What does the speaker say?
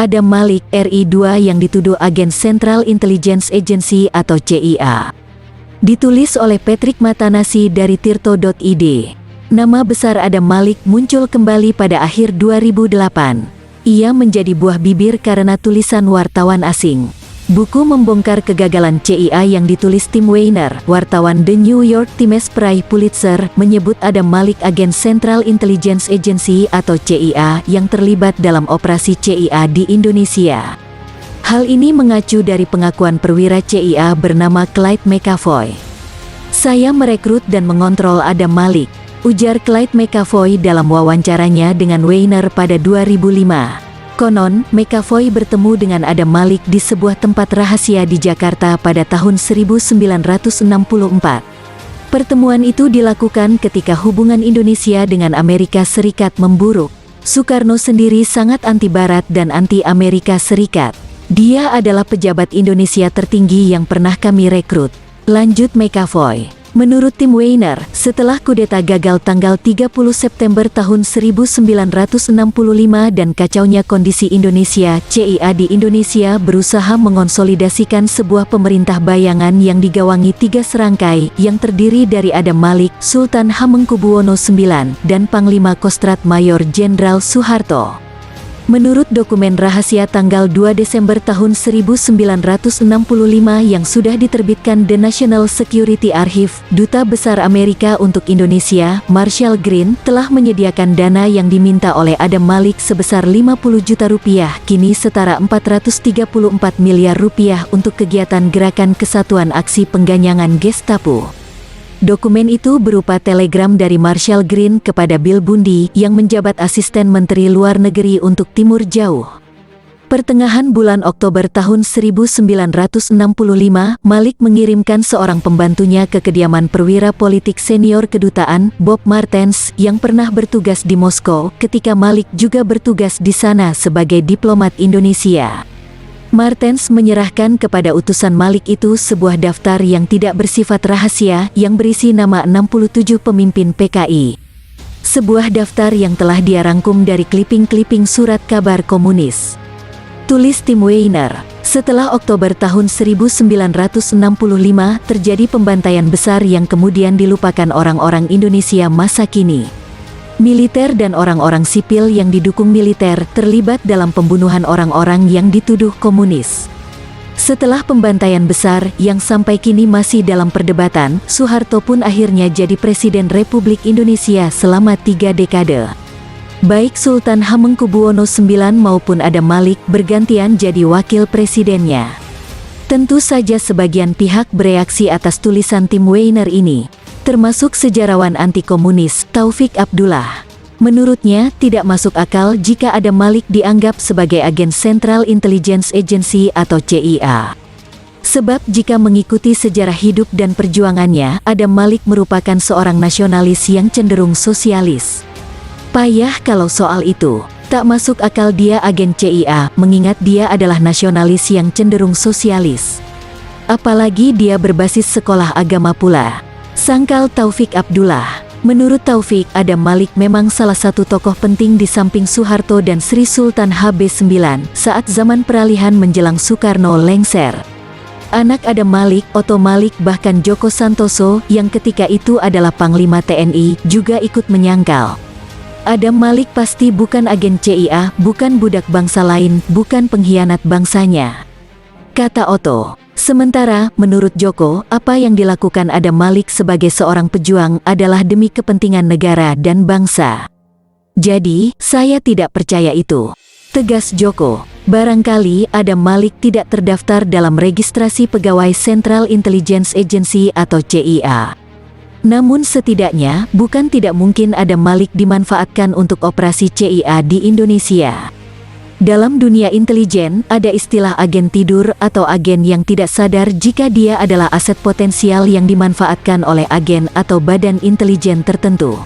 Adam Malik, RI2 yang dituduh agen Central Intelligence Agency atau CIA. Ditulis oleh Patrick Matanasi dari tirto.id. Nama besar Adam Malik muncul kembali pada akhir 2008. Ia menjadi buah bibir karena tulisan wartawan asing. Buku membongkar kegagalan CIA yang ditulis Tim Weiner, wartawan The New York Times peraih Pulitzer, menyebut Adam Malik agen Central Intelligence Agency atau CIA yang terlibat dalam operasi CIA di Indonesia. Hal ini mengacu dari pengakuan perwira CIA bernama Clyde McAvoy. "Saya merekrut dan mengontrol Adam Malik," ujar Clyde McAvoy dalam wawancaranya dengan Weiner pada 2005. Konon, McAvoy bertemu dengan Adam Malik di sebuah tempat rahasia di Jakarta pada tahun 1964. Pertemuan itu dilakukan ketika hubungan Indonesia dengan Amerika Serikat memburuk. Soekarno sendiri sangat anti-Barat dan anti-Amerika Serikat. "Dia adalah pejabat Indonesia tertinggi yang pernah kami rekrut," lanjut McAvoy. Menurut Tim Weiner, setelah kudeta gagal tanggal 30 September tahun 1965 dan kacaunya kondisi Indonesia, CIA di Indonesia berusaha mengonsolidasikan sebuah pemerintah bayangan yang digawangi 3 serangkai, yang terdiri dari Adam Malik, Sultan Hamengkubuwono IX, dan Panglima Kostrad Mayor Jenderal Soeharto. Menurut dokumen rahasia tanggal 2 Desember tahun 1965 yang sudah diterbitkan The National Security Archive, Duta Besar Amerika untuk Indonesia, Marshall Green, telah menyediakan dana yang diminta oleh Adam Malik sebesar 50 juta rupiah, kini setara 434 miliar rupiah untuk kegiatan Gerakan Kesatuan Aksi Pengganyangan Gestapo. Dokumen itu berupa telegram dari Marshall Green kepada Bill Bundy yang menjabat asisten Menteri Luar Negeri untuk Timur Jauh. Pertengahan bulan Oktober tahun 1965, Malik mengirimkan seorang pembantunya ke kediaman perwira politik senior kedutaan, Bob Martens, yang pernah bertugas di Moskow, ketika Malik juga bertugas di sana sebagai diplomat Indonesia. Martens menyerahkan kepada utusan Malik itu sebuah daftar yang tidak bersifat rahasia yang berisi nama 67 pemimpin PKI. Sebuah daftar yang telah dia rangkum dari kliping-kliping surat kabar komunis. Tulis Tim Weiner, setelah Oktober tahun 1965 terjadi pembantaian besar yang kemudian dilupakan orang-orang Indonesia masa kini. Militer dan orang-orang sipil yang didukung militer terlibat dalam pembunuhan orang-orang yang dituduh komunis. Setelah pembantaian besar yang sampai kini masih dalam perdebatan, Soeharto pun akhirnya jadi Presiden Republik Indonesia selama 3 dekade. Baik Sultan Hamengkubuwono IX maupun Adam Malik bergantian jadi wakil presidennya. Tentu saja sebagian pihak bereaksi atas tulisan Tim Weiner ini, termasuk sejarawan anti-komunis Taufik Abdullah. Menurutnya, tidak masuk akal jika Adam Malik dianggap sebagai agen Central Intelligence Agency atau CIA. Sebab jika mengikuti sejarah hidup dan perjuangannya, Adam Malik merupakan seorang nasionalis yang cenderung sosialis. Payah kalau soal itu. Tak masuk akal dia agen CIA, mengingat dia adalah nasionalis yang cenderung sosialis. Apalagi dia berbasis sekolah agama pula, sangkal Taufik Abdullah. Menurut Taufik, Adam Malik memang salah satu tokoh penting di samping Soeharto dan Sri Sultan HB9 saat zaman peralihan menjelang Soekarno lengser. Anak Adam Malik, Otto Malik bahkan Joko Santoso yang ketika itu adalah Panglima TNI juga ikut menyangkal. Adam Malik pasti bukan agen CIA, bukan budak bangsa lain, bukan pengkhianat bangsanya, kata Otto. Sementara, menurut Joko, apa yang dilakukan Adam Malik sebagai seorang pejuang adalah demi kepentingan negara dan bangsa. Jadi, saya tidak percaya itu, tegas Joko. Barangkali Adam Malik tidak terdaftar dalam registrasi pegawai Central Intelligence Agency atau CIA. Namun setidaknya, bukan tidak mungkin Adam Malik dimanfaatkan untuk operasi CIA di Indonesia. Dalam dunia intelijen, ada istilah agen tidur atau agen yang tidak sadar jika dia adalah aset potensial yang dimanfaatkan oleh agen atau badan intelijen tertentu.